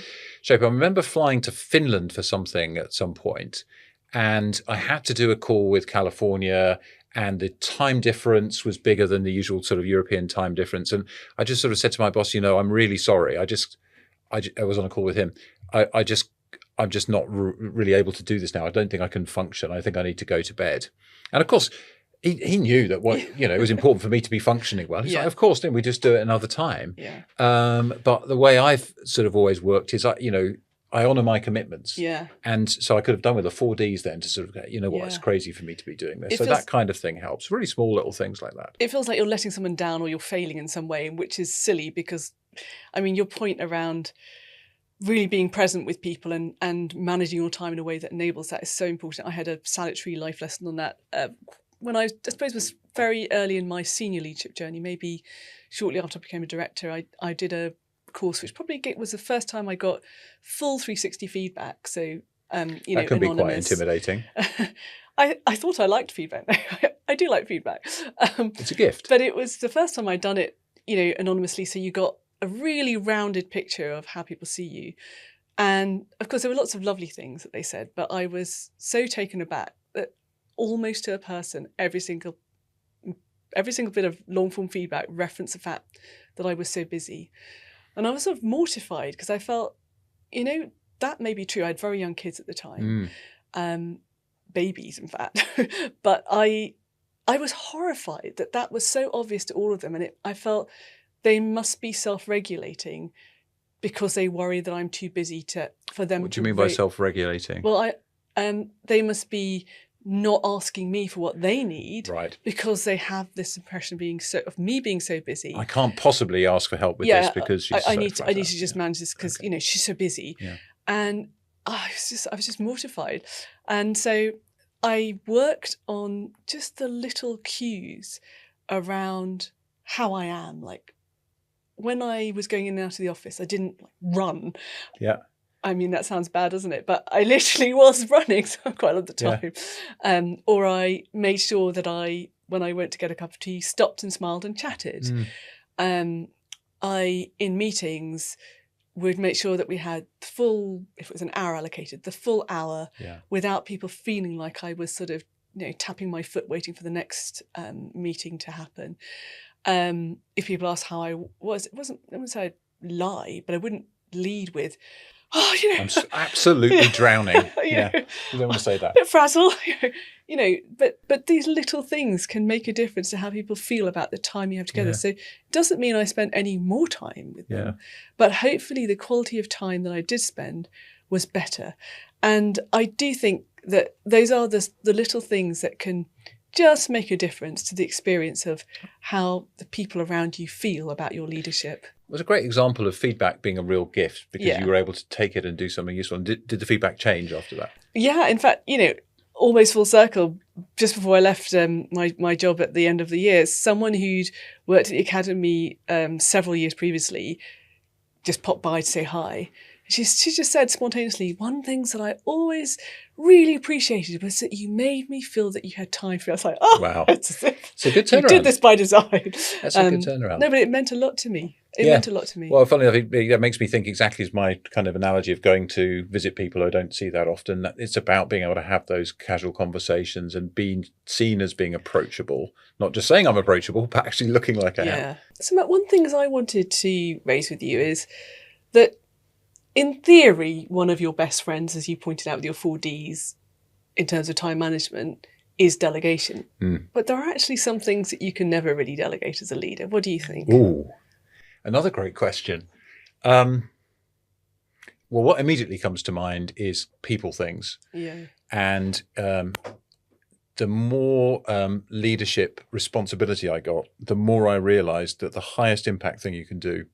shape. I remember flying to Finland for something at some point, and I had to do a call with California, and the time difference was bigger than the usual sort of European time difference. And I just sort of said to my boss, I'm really sorry. I was on a call with him. I'm just not really able to do this now. I don't think I can function. I think I need to go to bed. And of course, he knew that it was important for me to be functioning well. He's like, of course, then we just do it another time. Yeah. But the way I've sort of always worked is, I honour my commitments. Yeah. And so I could have done with the 4Ds then to sort of go, it's crazy for me to be doing this. That kind of thing helps. Really small little things like that. It feels like you're letting someone down or you're failing in some way, which is silly because, your point around really being present with people and managing your time in a way that enables that is so important. I had a salutary life lesson on that when I suppose was very early in my senior leadership journey, maybe shortly after I became a director. I did a course which probably was the first time I got full 360 feedback. So, that can be quite intimidating. I thought I liked feedback. I do like feedback. It's a gift. But it was the first time I'd done it, anonymously. So you got a really rounded picture of how people see you. And of course, there were lots of lovely things that they said, but I was so taken aback that almost to a person, every single bit of long form feedback referenced the fact that I was so busy. And I was sort of mortified because I felt, that may be true. I had very young kids at the time, babies, in fact. But I was horrified that was so obvious to all of them. And I felt they must be self-regulating because they worry that I'm too busy for them. What do you mean by self-regulating? Well, they must be not asking me for what they need, right? Because they have this impression of me being so busy. I can't possibly ask for help with this because she's I need to just manage this because she's so busy, and I was just mortified, and so I worked on just the little cues around how I am. Like when I was going in and out of the office, I didn't run. Yeah. I mean, that sounds bad, doesn't it? But I literally was running quite a lot of the time. Or I made sure that when I went to get a cup of tea, stopped and smiled and chatted. I, in meetings, would make sure that we had if it was an hour allocated, the full hour without people feeling like I was sort of, tapping my foot waiting for the next meeting to happen. If people ask how I was, I wouldn't say I'd lie, but I wouldn't lead with, I'm absolutely drowning. You don't want to say that. Bit frazzle, but these little things can make a difference to how people feel about the time you have together. So it doesn't mean I spent any more time with them, but hopefully the quality of time that I did spend was better. And I do think that those are the little things that can just make a difference to the experience of how the people around you feel about your leadership. It was a great example of feedback being a real gift because you were able to take it and do something useful. And did the feedback change after that? Yeah, in fact, almost full circle, just before I left my job at the end of the year, someone who'd worked at the academy several years previously just popped by to say hi. She just said spontaneously, one thing that I always really appreciated was that you made me feel that you had time for me. I was like, oh, wow. It's a good turnaround. You did this by design. That's a good turnaround. No, but it meant a lot to me. It meant a lot to me. Well, funny enough, that makes me think exactly as my kind of analogy of going to visit people who I don't see that often. It's about being able to have those casual conversations and being seen as being approachable. Not just saying I'm approachable, but actually looking like I am. So Matt, one thing I wanted to raise with you is that in theory, one of your best friends, as you pointed out with your 4Ds, in terms of time management, is delegation. But there are actually some things that you can never really delegate as a leader. What do you think? Ooh, another great question. Well, what immediately comes to mind is people things. And the more leadership responsibility I got, the more I realized that the highest impact thing you can do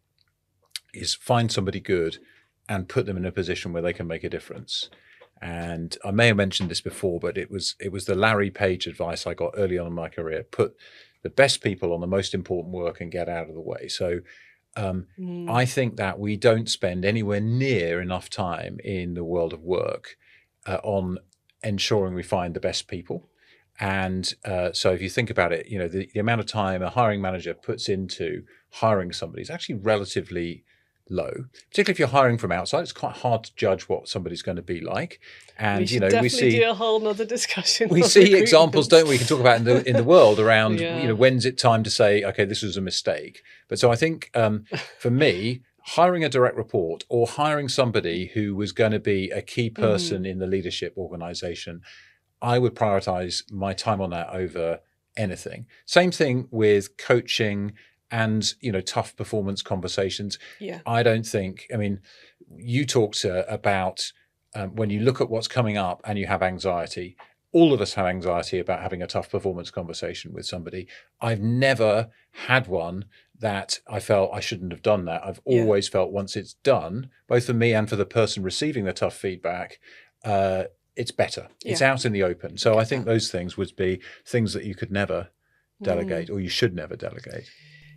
is find somebody good and put them in a position where they can make a difference. And I may have mentioned this before, but it was the Larry Page advice I got early on in my career: put the best people on the most important work and get out of the way. So I think that we don't spend anywhere near enough time in the world of work on ensuring we find the best people. And so if you think about it, the amount of time a hiring manager puts into hiring somebody is actually relatively low, particularly if you're hiring from outside. It's quite hard to judge what somebody's going to be like. And we see do a whole nother discussion. We see examples, don't we? We can talk about in the world around when's it time to say, okay, this was a mistake. But so I think for me, hiring a direct report or hiring somebody who was going to be a key person in the leadership organization, I would prioritize my time on that over anything. Same thing with coaching and tough performance conversations. I don't think, you talked about when you look at what's coming up and you have anxiety. All of us have anxiety about having a tough performance conversation with somebody. I've never had one that I felt I shouldn't have done that. I've always felt once it's done, both for me and for the person receiving the tough feedback, it's better. It's out in the open. So I think those things would be things that you could never delegate or you should never delegate.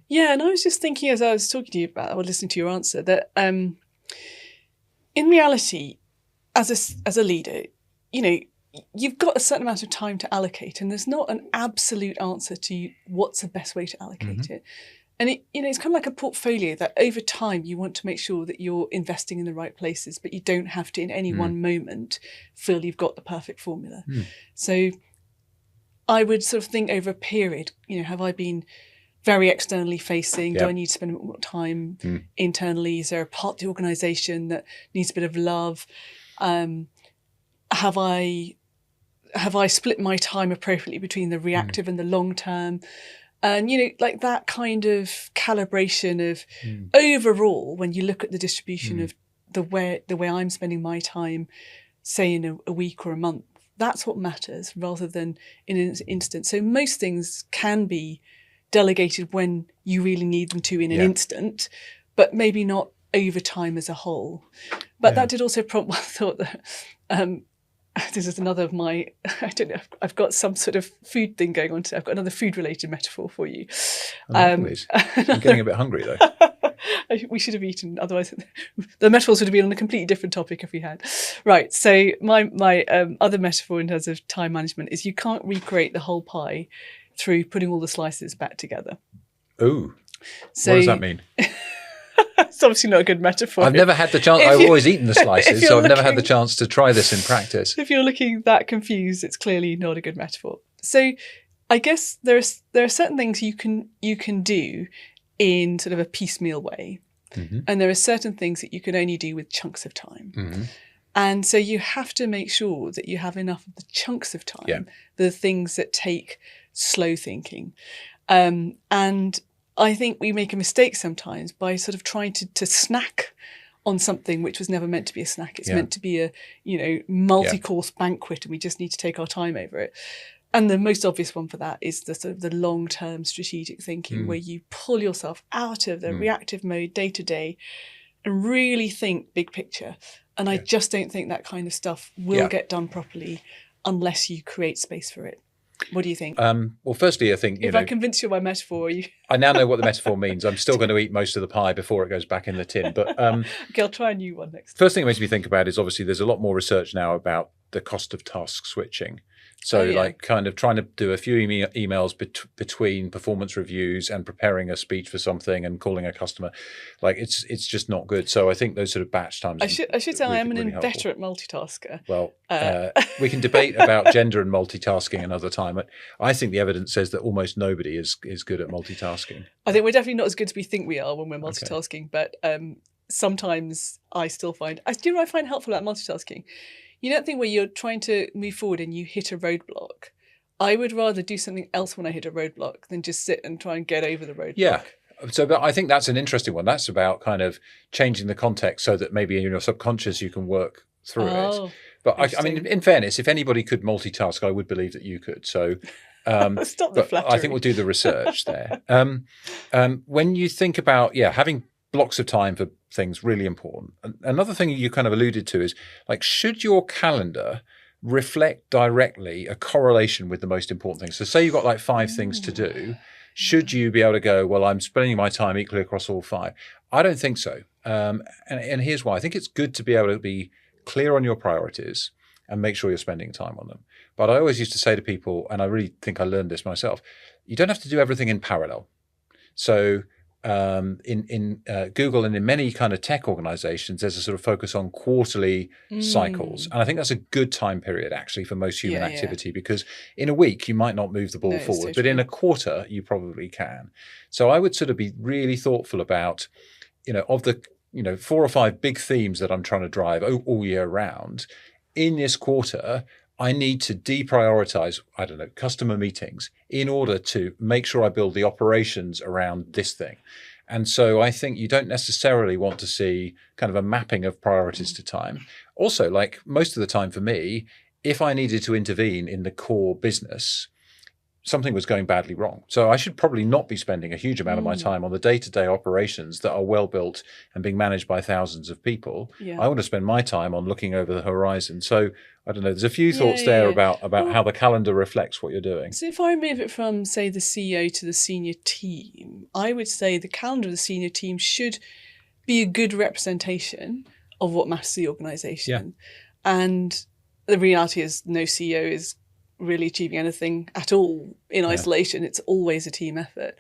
Yeah, and I was just thinking as I was talking to you about, or listening to your answer, that in reality, as a leader, you've got a certain amount of time to allocate, and there's not an absolute answer to what's the best way to allocate it. And it's kind of like a portfolio that over time you want to make sure that you're investing in the right places, but you don't have to in any one moment feel you've got the perfect formula. So I would sort of think over a period, have I been very externally facing? Do I need to spend more time internally? Is there a part of the organisation that needs a bit of love? Have I split my time appropriately between the reactive and the long term? And like that kind of calibration of overall, when you look at the distribution of the way I'm spending my time, say in a week or a month, that's what matters rather than in an instant. So most things can be delegated when you really need them to in an instant, but maybe not over time as a whole. But that did also prompt my thought that this is another of my, I don't know, I've got some sort of food thing going on today. I've got another food related metaphor for you. I'm getting a bit hungry though. We should have eaten, otherwise the metaphors would have been on a completely different topic if we had. Right, so my other metaphor in terms of time management is you can't recreate the whole pie through putting all the slices back together. Ooh, so, what does that mean? It's obviously not a good metaphor. I've never had the chance. I've always eaten the slices, so I've never had the chance to try this in practice. If you're looking that confused, it's clearly not a good metaphor. So I guess there are certain things you can do in sort of a piecemeal way. Mm-hmm. And there are certain things that you can only do with chunks of time. Mm-hmm. And so you have to make sure that you have enough of the chunks of time, the things that take slow thinking. And I think we make a mistake sometimes by sort of trying to snack on something which was never meant to be a snack. It's meant to be a, multi-course banquet, and we just need to take our time over it. And the most obvious one for that is the sort of the long-term strategic thinking, where you pull yourself out of the reactive mode day to day and really think big picture. And I just don't think that kind of stuff will get done properly unless you create space for it. What do you think? Well, firstly, I think if I convince you of my metaphor, I now know what the metaphor means. I'm still going to eat most of the pie before it goes back in the tin. But okay, I'll try a new one next time. First thing it makes me think about is obviously there's a lot more research now about the cost of task switching. So like kind of trying to do a few emails between performance reviews and preparing a speech for something and calling a customer, like it's just not good. So I think those sort of batch times. I should say really, I am an inveterate multitasker. Well, we can debate about gender and multitasking another time. I think the evidence says that almost nobody is good at multitasking. I think we're definitely not as good as we think we are when we're multitasking. Okay. But sometimes I still find I find helpful about multitasking. You don't think where you're trying to move forward and you hit a roadblock. I would rather do something else when I hit a roadblock than just sit and try and get over the roadblock. Yeah. So, but I think that's an interesting one. That's about kind of changing the context so that maybe in your subconscious you can work through it. But I mean, in fairness, if anybody could multitask, I would believe that you could. So, stop the flattery. I think we'll do the research there. When you think about having blocks of time for things, really important. Another thing you kind of alluded to is like, should your calendar reflect directly a correlation with the most important things? So say you've got like 5 things to do. Should you be able to go, well, I'm spending my time equally across all 5? I don't think so. And here's why. I think it's good to be able to be clear on your priorities and make sure you're spending time on them. But I always used to say to people, and I really think I learned this myself, you don't have to do everything in parallel. So in Google and in many kind of tech organizations, there's a sort of focus on quarterly cycles. And I think that's a good time period actually for most human activity, because in a week you might not move the ball forward, but in a quarter you probably can. So I would sort of be really thoughtful about, of the 4 or 5 big themes that I'm trying to drive all year round. In this quarter, I need to deprioritize, customer meetings in order to make sure I build the operations around this thing. And so I think you don't necessarily want to see kind of a mapping of priorities to time. Also, like most of the time for me, if I needed to intervene in the core business, something was going badly wrong. So I should probably not be spending a huge amount of my time on the day-to-day operations that are well built and being managed by thousands of people. Yeah. I want to spend my time on looking over the horizon. So I don't know, there's a few thoughts there about how the calendar reflects what you're doing. So if I move it from, say, the CEO to the senior team, I would say the calendar of the senior team should be a good representation of what matters to the organisation. Yeah. And the reality is no CEO is really achieving anything at all in isolation. It's always a team effort.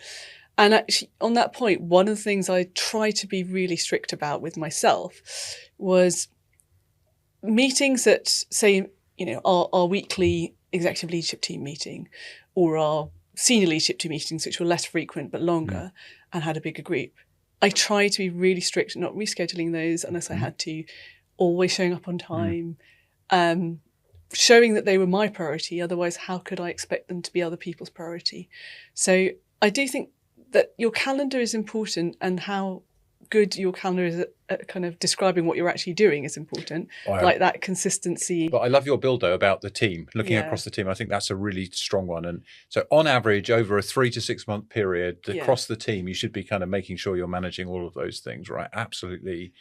And actually, on that point, one of the things I try to be really strict about with myself was meetings that, say, our weekly executive leadership team meeting or our senior leadership team meetings, which were less frequent but longer and had a bigger group. I try to be really strict, not rescheduling those unless I had to, always showing up on time, showing that they were my priority. Otherwise, how could I expect them to be other people's priority? So I do think that your calendar is important, and how good your calendar is at kind of describing what you're actually doing is important, like that consistency. But I love your build, though, about the team, looking across the team. I think that's a really strong one. And so on average, over a 3 to 6 month period, across the team, you should be kind of making sure you're managing all of those things, right? Absolutely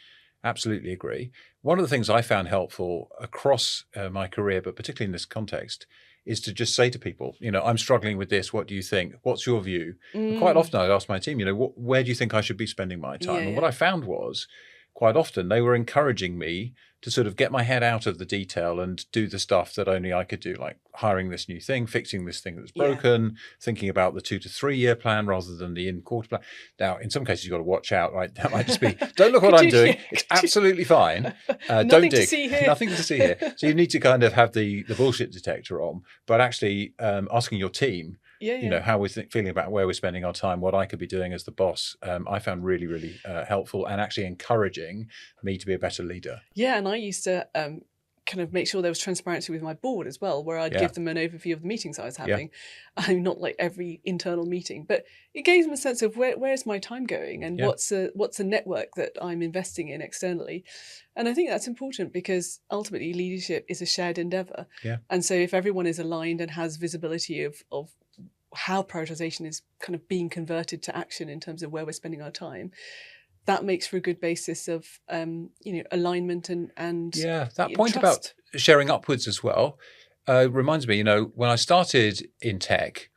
agree. One of the things I found helpful across my career, but particularly in this context, is to just say to people, I'm struggling with this. What do you think? What's your view? And quite Mm. often I'd ask my team, where do you think I should be spending my time? Yeah, And yeah. what I found was quite often they were encouraging me to sort of get my head out of the detail and do the stuff that only I could do, like hiring this new thing, fixing this thing that's Yeah. broken, thinking about the 2 to 3 year plan rather than the in-quarter plan. Now, in some cases, you've got to watch out, right? That might just be, don't look what I'm doing. It's absolutely fine. Don't Nothing dig. to see here. Nothing to see here. So you need to kind of have the bullshit detector on, but actually asking your team, Yeah. how we're feeling about where we're spending our time, what I could be doing as the boss, I found really, really helpful and actually encouraging me to be a better leader. Yeah, and I used to kind of make sure there was transparency with my board as well, where I'd Yeah. give them an overview of the meetings I was Yeah. having. Not like every internal meeting, but it gave them a sense of where's my time going and Yeah. what's a network that I'm investing in externally. And I think that's important because ultimately leadership is a shared endeavor. Yeah. And so if everyone is aligned and has visibility of how prioritization is kind of being converted to action in terms of where we're spending our time, that makes for a good basis of alignment and Yeah, that point about trust. sharing upwards as well reminds me, when I started in tech,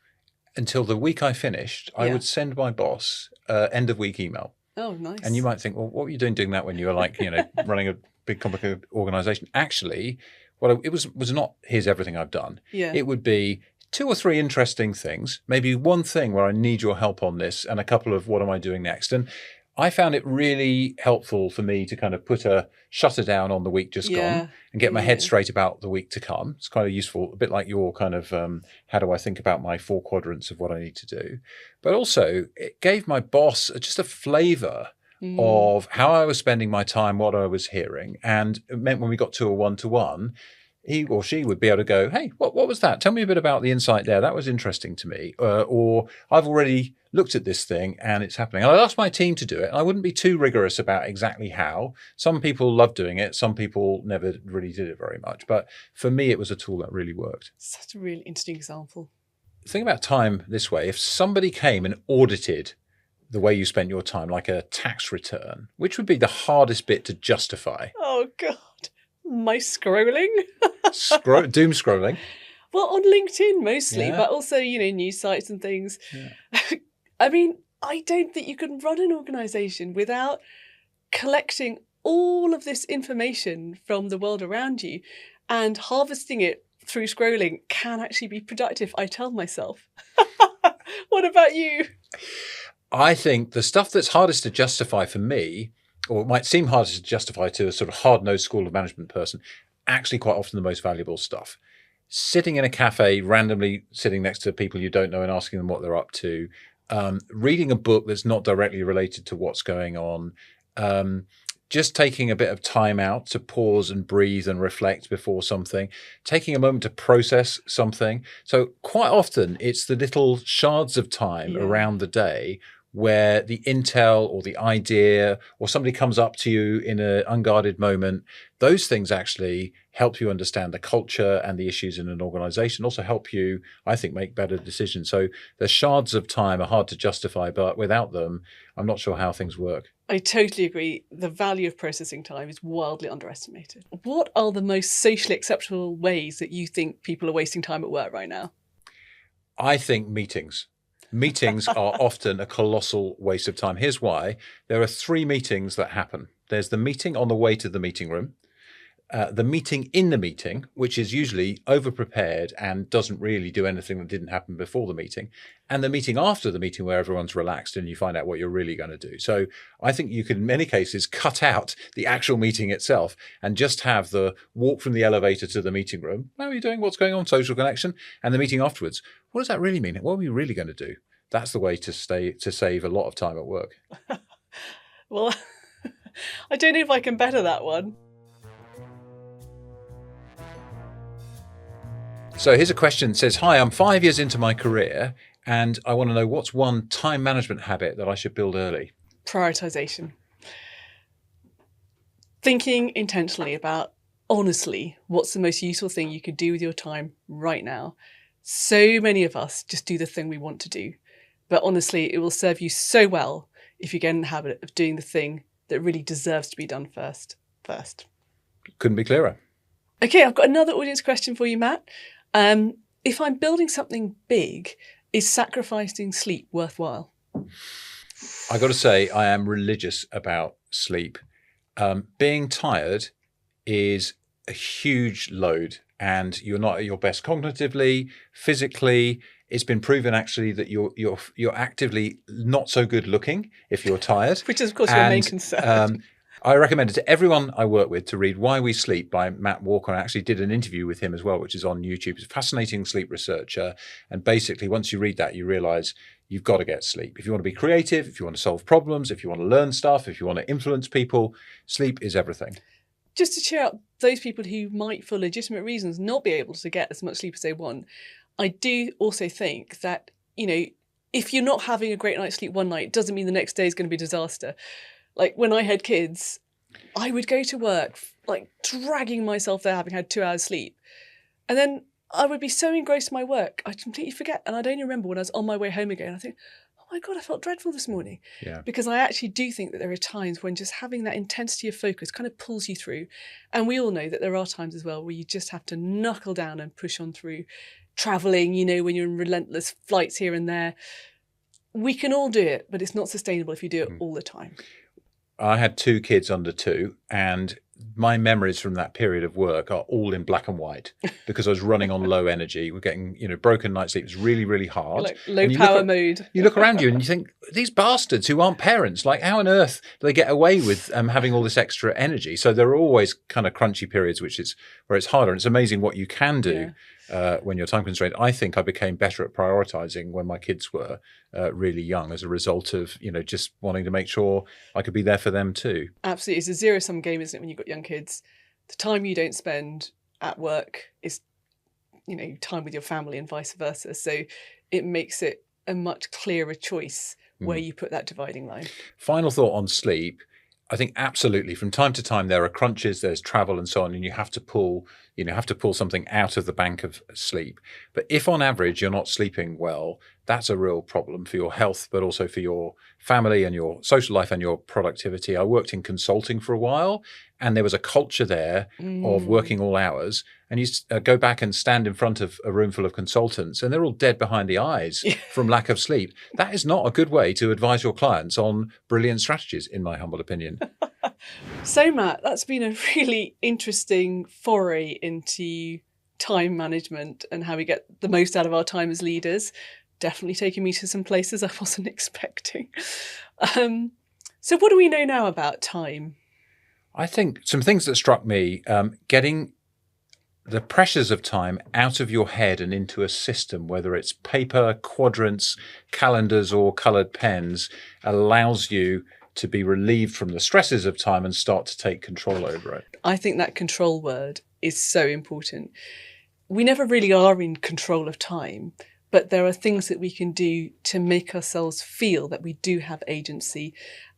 until the week I finished, I Yeah. would send my boss end of week email. Oh, nice. And you might think, well, what were you doing that when you were like, running a big complicated organization? Actually, it was not, here's everything I've done. Yeah. It would be 2 or 3 interesting things, maybe one thing where I need your help on this, and a couple of what am I doing next. And I found it really helpful for me to kind of put a shutter down on the week just gone and get my head straight about the week to come. It's kind of useful, a bit like your kind of how do I think about my 4 quadrants of what I need to do. But also it gave my boss just a flavor of how I was spending my time, what I was hearing. And it meant when we got to a one-to-one, he or she would be able to go, hey, what was that? Tell me a bit about the insight there. That was interesting to me. Or I've already looked at this thing and it's happening. And I asked my team to do it. And I wouldn't be too rigorous about exactly how. Some people love doing it. Some people never really did it very much. But for me, it was a tool that really worked. Such a really interesting example. Think about time this way. If somebody came and audited the way you spent your time, like a tax return, which would be the hardest bit to justify? Oh, God. My scrolling. Doom scrolling. Well, on LinkedIn mostly, Yeah. but also, news sites and things. Yeah. I mean, I don't think you can run an organization without collecting all of this information from the world around you, and harvesting it through scrolling can actually be productive, I tell myself. What about you? I think the stuff that's hardest to justify for me, or it might seem hardest to justify to a sort of hard-nosed school of management person, actually quite often the most valuable stuff. Sitting in a cafe, randomly sitting next to people you don't know and asking them what they're up to, reading a book that's not directly related to what's going on, just taking a bit of time out to pause and breathe and reflect before something, taking a moment to process something. So quite often it's the little shards of time around the day where the intel or the idea or somebody comes up to you in an unguarded moment, those things actually help you understand the culture and the issues in an organization, also help you, I think, make better decisions. So the shards of time are hard to justify, but without them, I'm not sure how things work. I totally agree. The value of processing time is wildly underestimated. What are the most socially acceptable ways that you think people are wasting time at work right now? I think meetings. Meetings are often a colossal waste of time. Here's why. There are 3 meetings that happen. There's the meeting on the way to the meeting room, the meeting in the meeting, which is usually over-prepared and doesn't really do anything that didn't happen before the meeting, and the meeting after the meeting where everyone's relaxed and you find out what you're really going to do. So I think you can, in many cases, cut out the actual meeting itself and just have the walk from the elevator to the meeting room. How are you doing? What's going on? Social connection. And the meeting afterwards. What does that really mean? What are we really going to do? That's the way to save a lot of time at work. Well, I don't know if I can better that one. So here's a question that says, hi, I'm 5 years into my career and I want to know what's one time management habit that I should build early? Prioritization. Thinking intentionally about, honestly, what's the most useful thing you could do with your time right now. So many of us just do the thing we want to do. But honestly, it will serve you so well if you get in the habit of doing the thing that really deserves to be done first. First. Couldn't be clearer. Okay, I've got another audience question for you, Matt. if I'm building something big, is sacrificing sleep worthwhile? I got to say, I am religious about sleep. Being tired is a huge load, and you're not at your best cognitively, physically. It's been proven actually that you're actively not so good looking if you're tired, which is of course your main concern. I recommend it to everyone I work with to read Why We Sleep by Matt Walker. I actually did an interview with him as well, which is on YouTube. He's a fascinating sleep researcher. And basically, once you read that, you realize you've got to get sleep. If you want to be creative, if you want to solve problems, if you want to learn stuff, if you want to influence people, sleep is everything. Just to cheer up those people who might, for legitimate reasons, not be able to get as much sleep as they want, I do also think that, if you're not having a great night's sleep one night, it doesn't mean the next day is going to be a disaster. Like when I had kids, I would go to work, like dragging myself there, having had 2 hours sleep. And then I would be so engrossed in my work, I'd completely forget. And I'd only remember when I was on my way home again, I think, oh my God, I felt dreadful this morning. Yeah. Because I actually do think that there are times when just having that intensity of focus kind of pulls you through. And we all know that there are times as well where you just have to knuckle down and push on through. Traveling, when you're in relentless flights here and there. We can all do it, but it's not sustainable if you do it all the time. I had 2 kids under 2, and my memories from that period of work are all in black and white because I was running on low energy. We're getting, broken night's sleep. It's really, really hard. Like low power mode. You look around you and you think, these bastards who aren't parents, like how on earth do they get away with having all this extra energy? So there are always kind of crunchy periods, where it's harder. And it's amazing what you can do when you're time constrained. I think I became better at prioritizing when my kids were really young as a result of, just wanting to make sure I could be there for them too. Absolutely. It's a zero-sum game, isn't it, when you've got young kids? The time you don't spend at work is, time with your family and vice versa. So it makes it a much clearer choice where you put that dividing line. Final thought on sleep. I think absolutely from time to time there are crunches, there's travel and so on, and you have to pull something out of the bank of sleep. But if on average you're not sleeping well, that's a real problem for your health, but also for your family and your social life and your productivity. I worked in consulting for a while, and there was a culture there of working all hours. And you go back and stand in front of a room full of consultants, and they're all dead behind the eyes from lack of sleep. That is not a good way to advise your clients on brilliant strategies, in my humble opinion. So, Matt, that's been a really interesting foray into time management and how we get the most out of our time as leaders. Definitely taking me to some places I wasn't expecting. So what do we know now about time? I think some things that struck me, getting the pressures of time out of your head and into a system, whether it's paper, quadrants, calendars, or coloured pens, allows you to be relieved from the stresses of time and start to take control over it. I think that control word is so important. We never really are in control of time, but there are things that we can do to make ourselves feel that we do have agency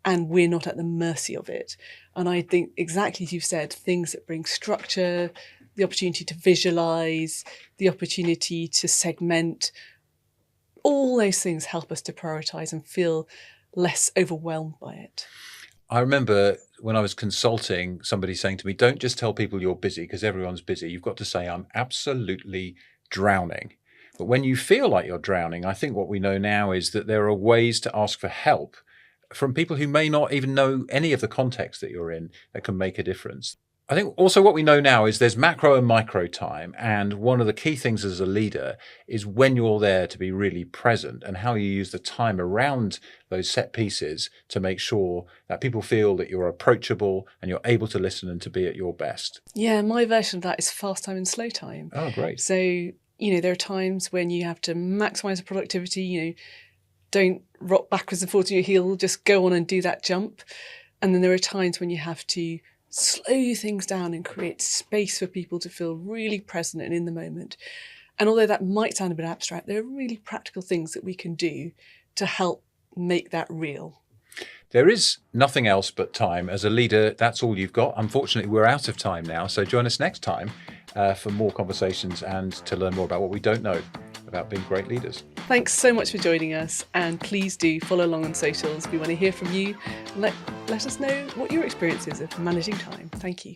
and we're not at the mercy of it. And I think exactly as you've said, things that bring structure, the opportunity to visualize, the opportunity to segment, all those things help us to prioritize and feel less overwhelmed by it. I remember when I was consulting, somebody saying to me, don't just tell people you're busy because everyone's busy. You've got to say, I'm absolutely drowning. But when you feel like you're drowning, I think what we know now is that there are ways to ask for help from people who may not even know any of the context that you're in that can make a difference. I think also what we know now is there's macro and micro time. And one of the key things as a leader is when you're there to be really present and how you use the time around those set pieces to make sure that people feel that you're approachable and you're able to listen and to be at your best. Yeah, my version of that is fast time and slow time. Oh, great. So, there are times when you have to maximize the productivity, don't rock backwards and forwards on your heel, just go on and do that jump. And then there are times when you have to slow things down and create space for people to feel really present and in the moment. And although that might sound a bit abstract, there are really practical things that we can do to help make that real. There is nothing else but time. As a leader, that's all you've got. Unfortunately, we're out of time now. So join us next time for more conversations and to learn more about what we don't know about being great leaders. Thanks so much for joining us, and please do follow along on socials. We want to hear from you. Let us know what your experience is of managing time. Thank you.